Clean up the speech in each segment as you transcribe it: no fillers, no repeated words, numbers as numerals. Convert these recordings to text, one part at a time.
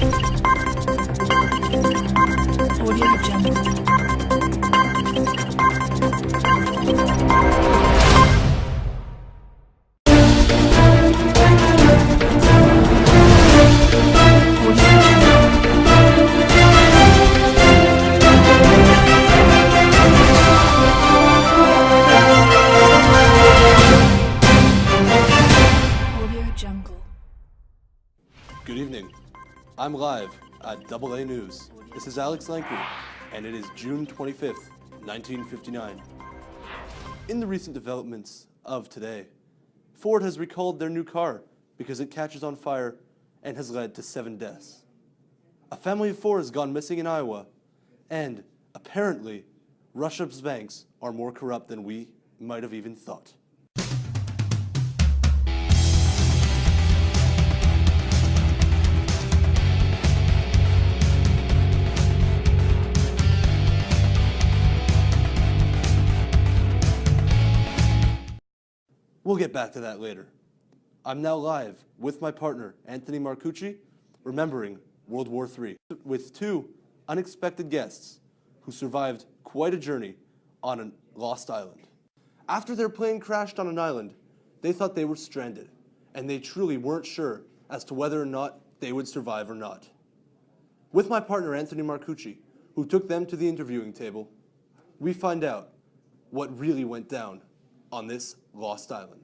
Audio Jungle. Good evening. I'm live at AA News. This is Alex Lankley, and it is June 25th, 1959. In the recent developments of today, Ford has recalled their new car because it catches on fire and has led to 7 deaths. A family of 4 has gone missing in Iowa, and apparently, Russia's banks are more corrupt than we might have even thought. We'll get back to that later. I'm now live with my partner, Anthony Marcucci, remembering World War III, with 2 unexpected guests who survived quite a journey on a lost island. After their plane crashed on an island, they thought they were stranded, and they truly weren't sure as to whether or not they would survive or not. With my partner, Anthony Marcucci, who took them to the interviewing table, we find out what really went down on this lost island.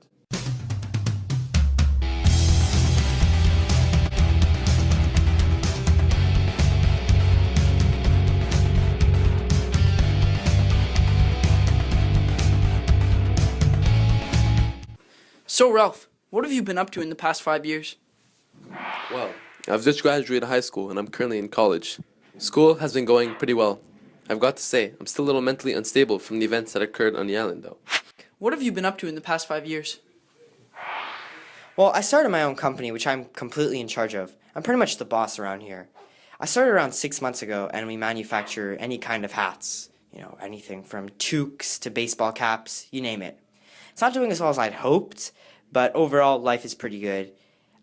So, Ralph, what have you been up to in the past 5 years? Well, I've just graduated high school and I'm currently in college. School has been going pretty well. I've got to say, I'm still a little mentally unstable from the events that occurred on the island, though. What have you been up to in the past 5 years? Well, I started my own company, which I'm completely in charge of. I'm pretty much the boss around here. I started around 6 months ago, and we manufacture any kind of hats. You know, anything from toques to baseball caps, you name it. It's not doing as well as I'd hoped, but overall, life is pretty good.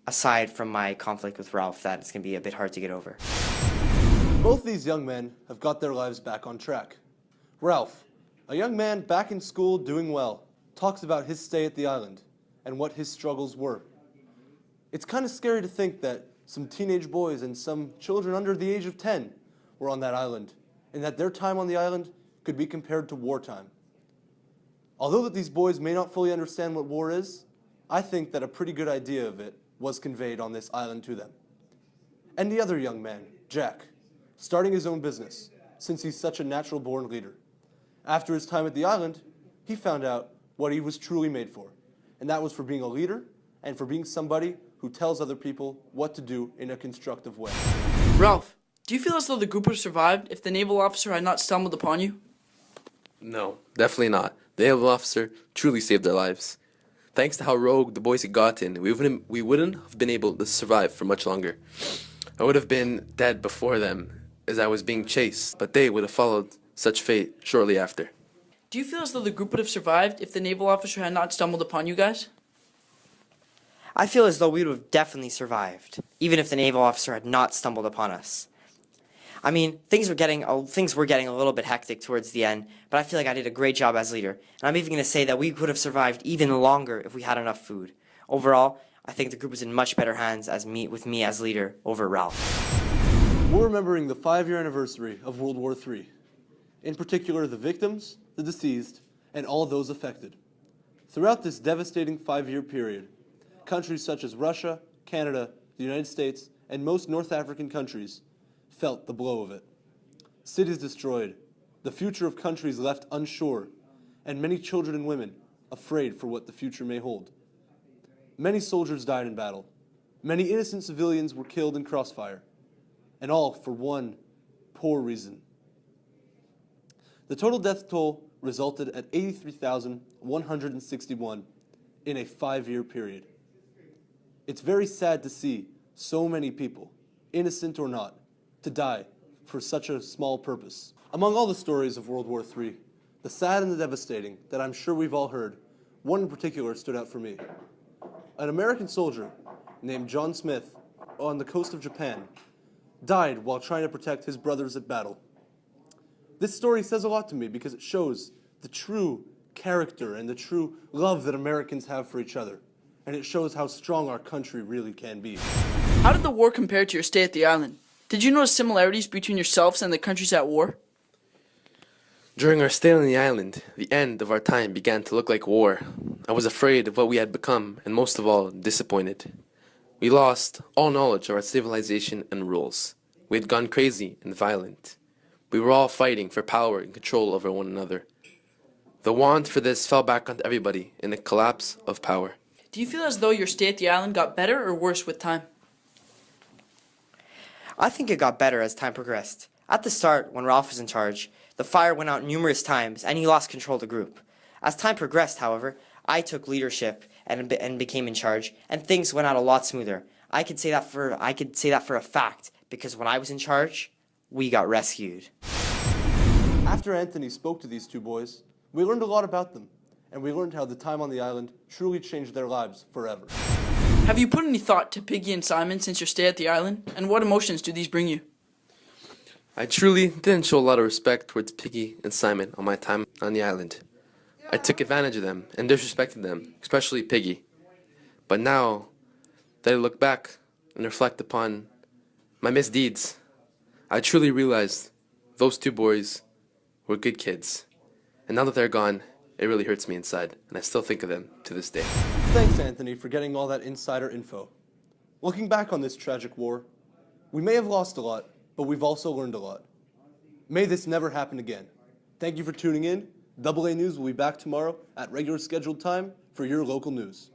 Aside from my conflict with Ralph, that it's going to be a bit hard to get over. Both these young men have got their lives back on track. Ralph, a young man back in school doing well, talks about his stay at the island and what his struggles were. It's kind of scary to think that some teenage boys and some children under the age of 10 were on that island, and that their time on the island could be compared to wartime. Although that these boys may not fully understand what war is, I think that a pretty good idea of it was conveyed on this island to them. And the other young man, Jack, starting his own business, since he's such a natural-born leader. After his time at the island, he found out what he was truly made for, and that was for being a leader and for being somebody who tells other people what to do in a constructive way. Ralph, do you feel as though the group would have survived if the naval officer had not stumbled upon you? No, definitely not. The naval officer truly saved their lives. Thanks to how rogue the boys had gotten, we wouldn't have been able to survive for much longer. I would have been dead before them as I was being chased, but they would have followed such fate shortly after. Do you feel as though the group would have survived if the naval officer had not stumbled upon you guys? I feel as though we would have definitely survived, even if the naval officer had not stumbled upon us. I mean, things were getting a little bit hectic towards the end, but I feel like I did a great job as leader. And I'm even going to say that we could have survived even longer if we had enough food. Overall, I think the group was in much better hands with me as leader over Ralph. We're remembering the 5-year anniversary of World War III. In particular, the victims, the deceased, and all those affected. Throughout this devastating 5-year period, countries such as Russia, Canada, the United States, and most North African countries felt the blow of it. Cities destroyed, the future of countries left unsure, and many children and women afraid for what the future may hold. Many soldiers died in battle. Many innocent civilians were killed in crossfire, and all for one poor reason. The total death toll resulted at 83,161 in a 5-year period. It's very sad to see so many people, innocent or not, to die for such a small purpose. Among all the stories of World War III, the sad and the devastating that I'm sure we've all heard, one in particular stood out for me. An American soldier named John Smith on the coast of Japan died while trying to protect his brothers at battle. This story says a lot to me because it shows the true character and the true love that Americans have for each other. And it shows how strong our country really can be. How did the war compare to your stay at the island? Did you notice similarities between yourselves and the countries at war? During our stay on the island, the end of our time began to look like war. I was afraid of what we had become, and most of all, disappointed. We lost all knowledge of our civilization and rules. We had gone crazy and violent. We were all fighting for power and control over one another. The want for this fell back onto everybody in a collapse of power. Do you feel as though your stay at the island got better or worse with time? I think it got better as time progressed. At the start, when Ralph was in charge, the fire went out numerous times and he lost control of the group. As time progressed, however, I took leadership and became in charge, and things went out a lot smoother. I could say that for a fact, because when I was in charge, we got rescued. After Anthony spoke to these two boys, we learned a lot about them, and we learned how the time on the island truly changed their lives forever. Have you put any thought to Piggy and Simon since your stay at the island? And what emotions do these bring you? I truly didn't show a lot of respect towards Piggy and Simon on my time on the island. I took advantage of them and disrespected them, especially Piggy. But now that I look back and reflect upon my misdeeds, I truly realized those two boys were good kids. And now that they're gone, it really hurts me inside, and I still think of them to this day. Thanks, Anthony, for getting all that insider info. Looking back on this tragic war, we may have lost a lot, but we've also learned a lot. May this never happen again. Thank you for tuning in. AA News will be back tomorrow at regular scheduled time for your local news.